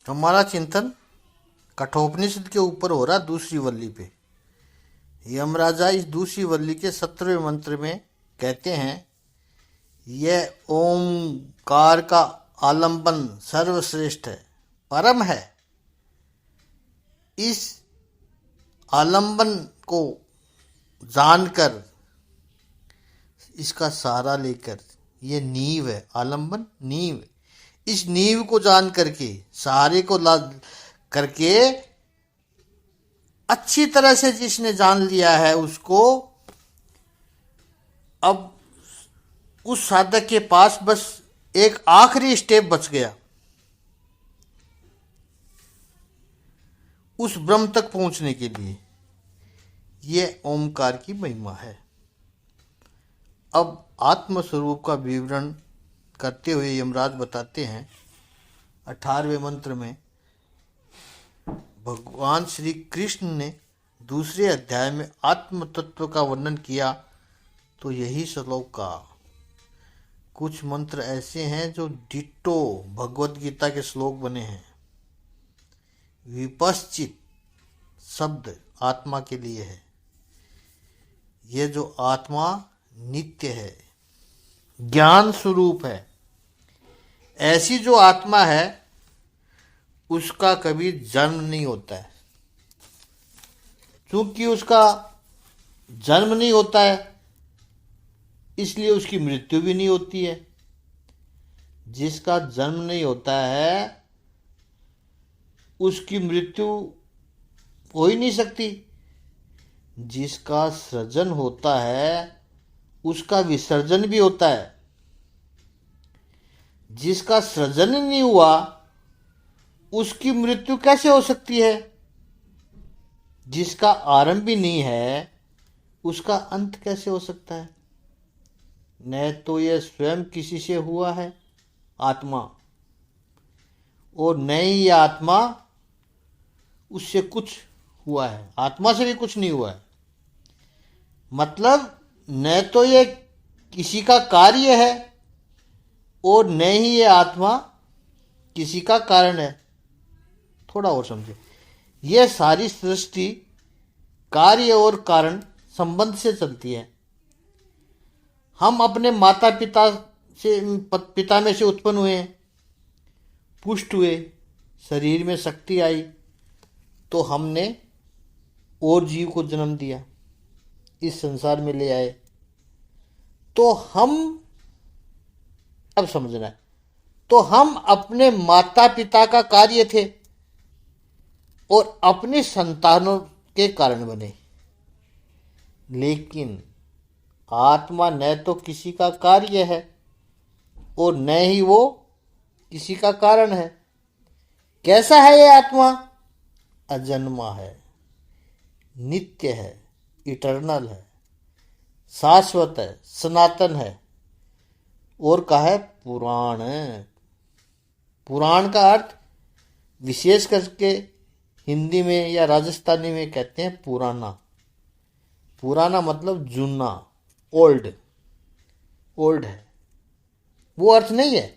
हमारा चिंतन कठोपनिषद के ऊपर हो रहा दूसरी वल्ली पे। यमराजा इस दूसरी वल्ली के 17वें मंत्र में कहते हैं, यह ओमकार का आलंबन सर्वश्रेष्ठ है, परम है। इस आलंबन को जानकर, इसका सहारा लेकर, ये नींव है, आलंबन नींव। इस नींव को जान करके, सहारे को ला करके अच्छी तरह से जिसने जान लिया है, उसको अब उस साधक के पास बस एक आखिरी स्टेप बच गया, उस ब्रह्म तक पहुंचने के लिए। यह ओमकार की महिमा है। अब आत्म स्वरूप का विवरण करते हुए यमराज बताते हैं 18वें मंत्र में, भगवान श्री कृष्ण ने दूसरे अध्याय में आत्म तत्व का वर्णन किया तो यही श्लोक का कुछ मंत्र ऐसे हैं जो डिट्टो भगवत गीता के श्लोक बने हैं। विपश्चित शब्द आत्मा के लिए है। यह जो आत्मा नित्य है, ज्ञान स्वरूप है, ऐसी जो आत्मा है उसका कभी जन्म नहीं होता है। क्योंकि उसका जन्म नहीं होता है, इसलिए उसकी मृत्यु भी नहीं होती है। जिसका जन्म नहीं होता है उसकी मृत्यु हो ही नहीं सकती। जिसका सृजन होता है उसका विसर्जन भी होता है। जिसका सृजन नहीं हुआ उसकी मृत्यु कैसे हो सकती है? जिसका आरंभ भी नहीं है उसका अंत कैसे हो सकता है? न तो यह स्वयं किसी से हुआ है आत्मा, और न ही यह आत्मा उससे कुछ हुआ है। आत्मा से भी कुछ नहीं हुआ है। मतलब न तो ये किसी का कार्य है और न ही ये आत्मा किसी का कारण है। थोड़ा और समझे, यह सारी सृष्टि कार्य और कारण संबंध से चलती है। हम अपने माता पिता में से उत्पन्न हुए, पुष्ट हुए, शरीर में शक्ति आई तो हमने और जीव को जन्म दिया, इस संसार में ले आए। तो हम, अब समझना है, तो हम अपने माता पिता का कार्य थे और अपने संतानों के कारण बने। लेकिन आत्मा न तो किसी का कार्य है और न ही वो किसी का कारण है। कैसा है ये आत्मा? अजन्मा है, नित्य है, इटर्नल है, शाश्वत है, सनातन है, और कहा है पुराण है। पुराण का अर्थ विशेष करके हिंदी में या राजस्थानी में कहते हैं पुराना। पुराना मतलब जूना, ओल्ड, ओल्ड है, वो अर्थ नहीं है।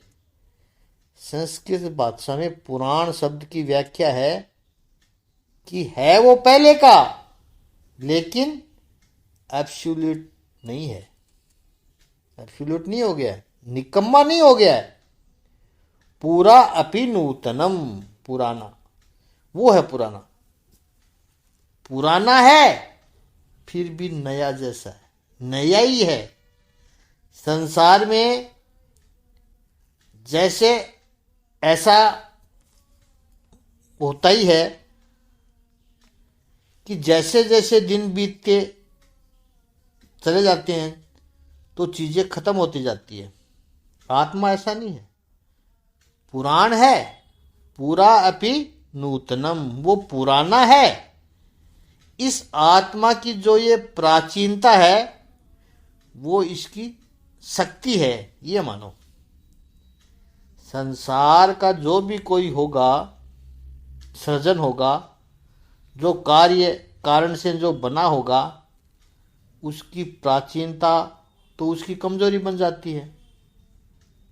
संस्कृत भाषा में पुराण शब्द की व्याख्या है कि है वो पहले का, लेकिन एब्सोल्यूट नहीं है। एब्सोल्यूट नहीं हो गया है, निकम्मा नहीं हो गया है। पूरा अपि नूतनम, पुराना, वो है पुराना। पुराना है फिर भी नया जैसा है, नया ही है। संसार में जैसे ऐसा होता ही है कि जैसे जैसे दिन बीतते चले जाते हैं तो चीजें खत्म होती जाती है। आत्मा ऐसा नहीं है, पुराण है, पूरा अपि नूतनम, वो पुराना है। इस आत्मा की जो ये प्राचीनता है वो इसकी शक्ति है, ये मानो। संसार का जो भी कोई होगा, सृजन होगा, जो कार्य कारण से जो बना होगा, उसकी प्राचीनता तो उसकी कमजोरी बन जाती है।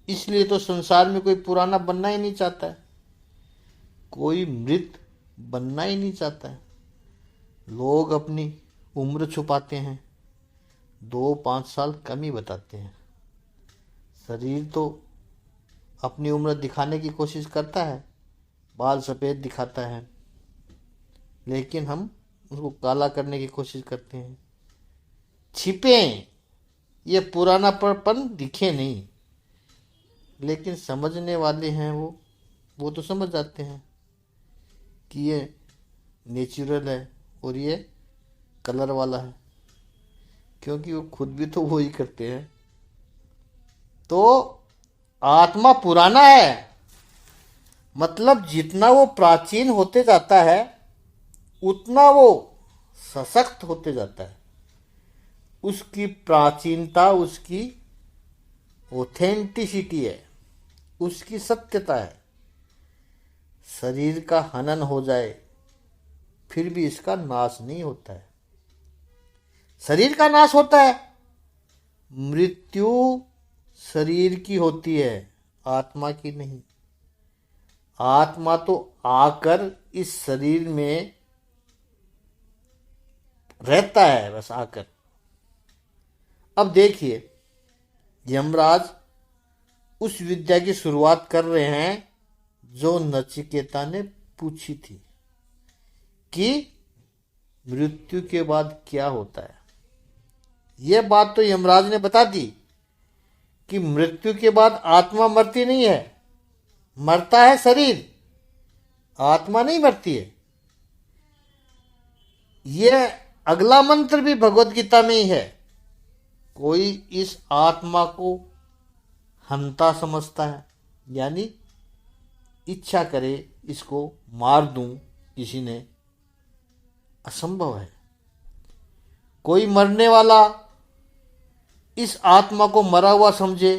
इसलिए तो संसार में कोई पुराना बनना ही नहीं चाहता है। कोई मृत बनना ही नहीं चाहता है। लोग अपनी उम्र छुपाते हैं, 2-5 साल कम ही बताते हैं। शरीर तो अपनी उम्र दिखाने की कोशिश करता है, बाल सफ़ेद दिखाता है, लेकिन हम उसको काला करने की कोशिश करते हैं। छिपें, ये पुरानापन दिखे नहीं, लेकिन समझने वाले हैं वो तो समझ जाते हैं कि ये नेचुरल है और ये कलर वाला है, क्योंकि वो खुद भी तो वही करते हैं। तो आत्मा पुराना है, मतलब जितना वो प्राचीन होते जाता है उतना वो सशक्त होते जाता है। उसकी प्राचीनता उसकी ऑथेंटिसिटी है, उसकी सत्यता है। शरीर का हनन हो जाए फिर भी इसका नाश नहीं होता है। शरीर का नाश होता है, मृत्यु शरीर की होती है, आत्मा की नहीं। आत्मा तो आकर इस शरीर में रहता है, बस आकर। अब देखिए, यमराज उस विद्या की शुरुआत कर रहे हैं जो नचिकेता ने पूछी थी कि मृत्यु के बाद क्या होता है। यह बात तो यमराज ने बता दी कि मृत्यु के बाद आत्मा मरती नहीं है, मरता है शरीर, आत्मा नहीं मरती है। यह अगला मंत्र भी भगवत गीता में ही है। कोई इस आत्मा को हंता समझता है, यानी इच्छा करे इसको मार दूं किसी ने, असंभव है। कोई मरने वाला इस आत्मा को मरा हुआ समझे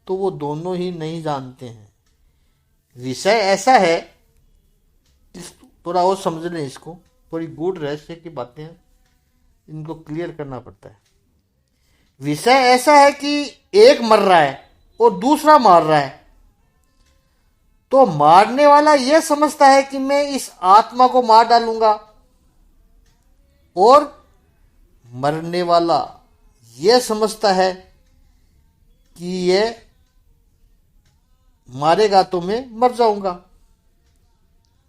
तो वो दोनों ही नहीं जानते हैं। विषय ऐसा है, थोड़ा और समझ लें इसको, थोड़ी गूढ़ रहस्य की बातें हैं, इनको क्लियर करना पड़ता है। विषय ऐसा है कि एक मर रहा है और दूसरा मार रहा है, तो मारने वाला यह समझता है कि मैं इस आत्मा को मार डालूंगा, और मरने वाला यह समझता है कि यह मारेगा तो मैं मर जाऊंगा,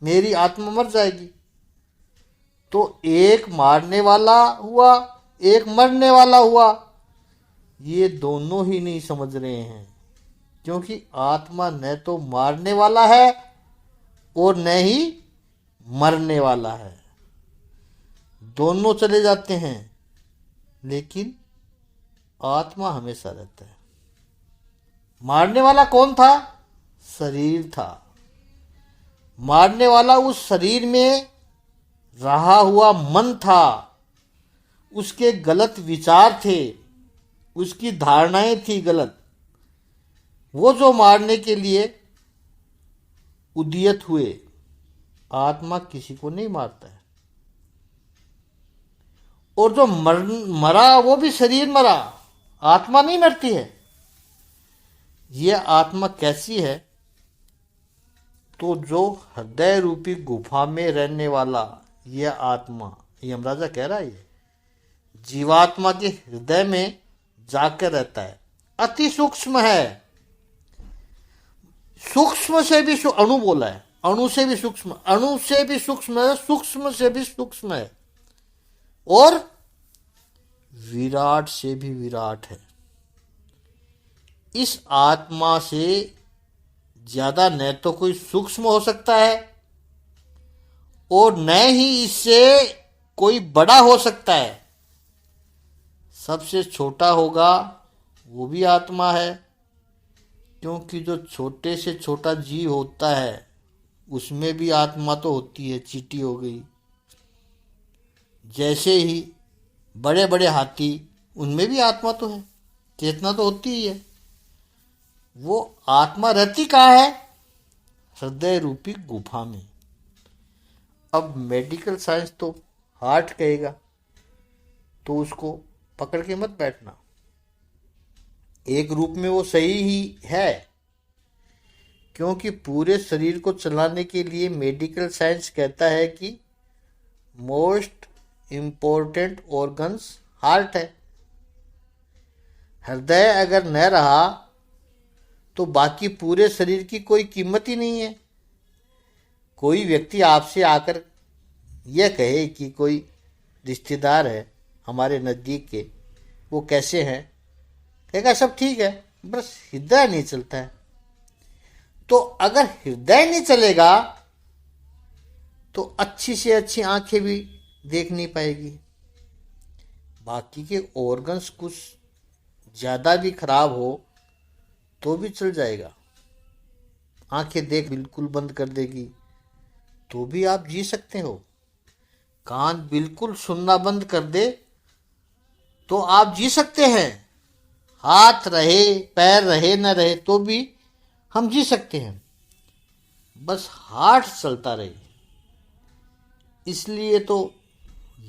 मेरी आत्मा मर जाएगी। तो एक मारने वाला हुआ, एक मरने वाला हुआ, ये दोनों ही नहीं समझ रहे हैं, क्योंकि आत्मा न तो मारने वाला है और न ही मरने वाला है। दोनों चले जाते हैं, लेकिन आत्मा हमेशा रहता है। मारने वाला कौन था? शरीर था। मारने वाला उस शरीर में रहा हुआ मन था, उसके गलत विचार थे, उसकी धारणाएं थी गलत। वो जो मारने के लिए उद्यत हुए। आत्मा किसी को नहीं मारता है। और जो मरा वो भी शरीर मरा, आत्मा नहीं मरती है। यह आत्मा कैसी है? तो जो हृदय रूपी गुफा में रहने वाला यह आत्मा, यमराजा कह रहा है, ये जीवात्मा के हृदय में जाकर रहता है। अति सूक्ष्म है, सूक्ष्म से भी अणु बोला है, अणु से भी सूक्ष्म, अणु से भी सूक्ष्म है, सूक्ष्म से भी सूक्ष्म है, और विराट से भी विराट है। इस आत्मा से ज्यादा न तो कोई सूक्ष्म हो सकता है और न ही इससे कोई बड़ा हो सकता है। सबसे छोटा होगा वो भी आत्मा है, क्योंकि जो छोटे से छोटा जीव होता है उसमें भी आत्मा तो होती है। चींटी हो गई, जैसे ही बड़े बड़े हाथी, उनमें भी आत्मा तो है, चेतना तो होती ही है। वो आत्मा रहती कहाँ है? हृदय रूपी गुफा में। अब मेडिकल साइंस तो हार्ट कहेगा, तो उसको पकड़ के मत बैठना। एक रूप में वो सही ही है, क्योंकि पूरे शरीर को चलाने के लिए मेडिकल साइंस कहता है कि मोस्ट इम्पोर्टेंट ऑर्गन्स हार्ट है। हृदय अगर न रहा तो बाकी पूरे शरीर की कोई कीमत ही नहीं है। कोई व्यक्ति आपसे आकर यह कहे कि कोई रिश्तेदार है हमारे नज़दीक के, वो कैसे हैं, कहेगा सब ठीक है, बस हृदय नहीं चलता है। तो अगर हृदय नहीं चलेगा तो अच्छी से अच्छी आंखें भी देख नहीं पाएगी। बाकी के ऑर्गन्स कुछ ज़्यादा भी खराब हो तो भी चल जाएगा। आंखें देख बिल्कुल बंद कर देगी तो भी आप जी सकते हो। कान बिल्कुल सुनना बंद कर दे तो आप जी सकते हैं। हाथ रहे, पैर रहे न रहे तो भी हम जी सकते हैं। बस हार्ट चलता रहे। इसलिए तो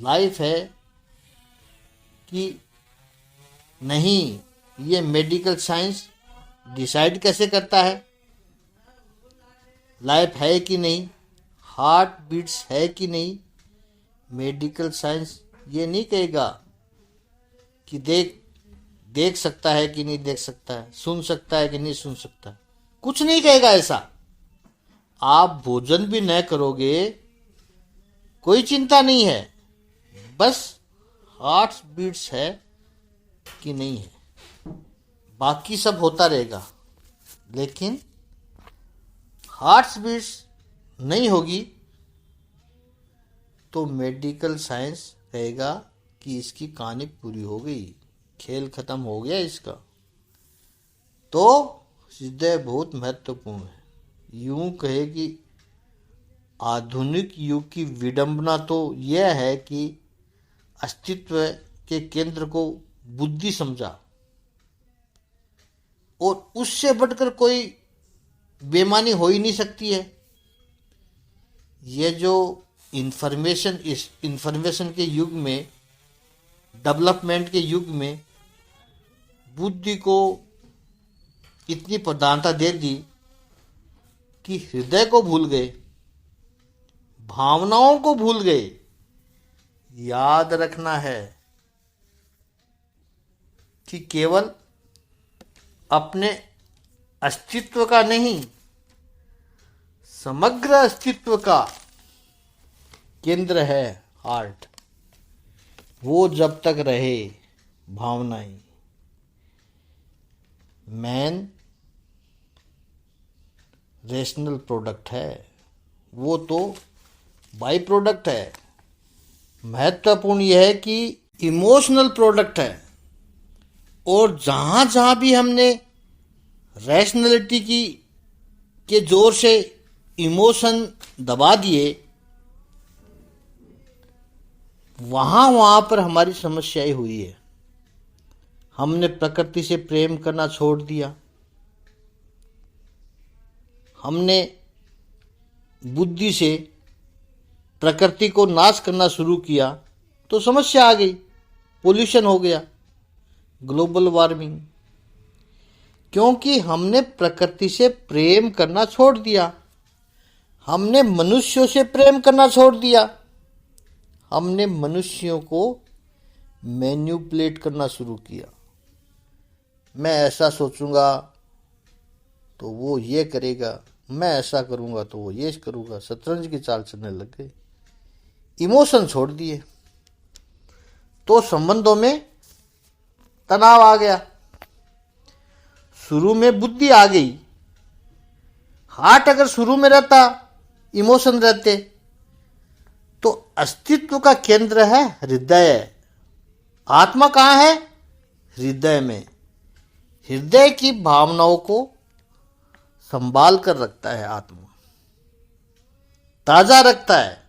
लाइफ है कि नहीं, ये मेडिकल साइंस डिसाइड कैसे करता है लाइफ है कि नहीं, हार्ट बीट्स है कि नहीं। मेडिकल साइंस ये नहीं कहेगा कि देख सकता है कि नहीं देख सकता है, सुन सकता है कि नहीं सुन सकता है, कुछ नहीं कहेगा ऐसा। आप भोजन भी न करोगे कोई चिंता नहीं है, बस हार्ट बीट्स है कि नहीं है, बाकी सब होता रहेगा। लेकिन हार्ट बीट्स नहीं होगी तो मेडिकल साइंस कहेगा कि इसकी कहानी पूरी हो गई, खेल खत्म हो गया इसका। तो हृदय बहुत महत्वपूर्ण है। यूं कहे कि आधुनिक युग की विडंबना तो यह है कि अस्तित्व के केंद्र को बुद्धि समझा और उससे बढ़कर कोई बेईमानी हो ही नहीं सकती है। ये जो इंफॉर्मेशन के युग में, डेवलपमेंट के युग में बुद्धि को इतनी प्रधानता दे दी कि हृदय को भूल गए, भावनाओं को भूल गए। याद रखना है कि केवल अपने अस्तित्व का नहीं, समग्र अस्तित्व का केंद्र है हार्ट। वो जब तक रहे, भावनाएं मैन रेशनल प्रोडक्ट है, वो तो बाई प्रोडक्ट है। महत्वपूर्ण यह है कि इमोशनल प्रोडक्ट है। और जहां जहां भी हमने रैशनैलिटी के जोर से इमोशन दबा दिए, वहां पर हमारी समस्याएं हुई है। हमने प्रकृति से प्रेम करना छोड़ दिया, हमने बुद्धि से प्रकृति को नाश करना शुरू किया तो समस्या आ गई, पोल्यूशन हो गया, ग्लोबल वार्मिंग। क्योंकि हमने प्रकृति से प्रेम करना छोड़ दिया, हमने मनुष्यों से प्रेम करना छोड़ दिया, हमने मनुष्यों को मैन्युपुलेट करना शुरू किया। मैं ऐसा सोचूंगा तो वो ये करेगा, मैं ऐसा करूंगा तो वो ये करूंगा, शतरंज की चाल चलने लग गई। इमोशन छोड़ दिए तो संबंधों में तनाव आ गया। शुरू में बुद्धि आ गई। हार्ट अगर शुरू में रहता, इमोशन रहते, तो अस्तित्व का केंद्र है हृदय। आत्मा कहाँ है? हृदय में। हृदय की भावनाओं को संभाल कर रखता है आत्मा, ताजा रखता है।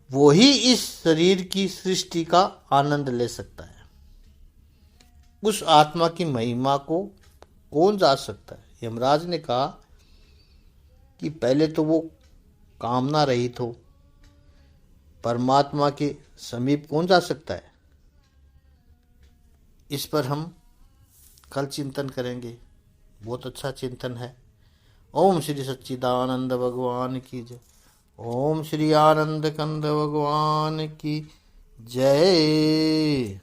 वो ही इस शरीर की सृष्टि का आनंद ले सकता है। उस आत्मा की महिमा को कौन जान सकता है? यमराज ने कहा कि पहले तो वो कामना रहित हो, परमात्मा के समीप कौन जा सकता है? इस पर हम कल चिंतन करेंगे। बहुत अच्छा चिंतन है ओम श्री सच्चिदानंद भगवान की जय। ओम श्री आनंद कंद भगवान की जय।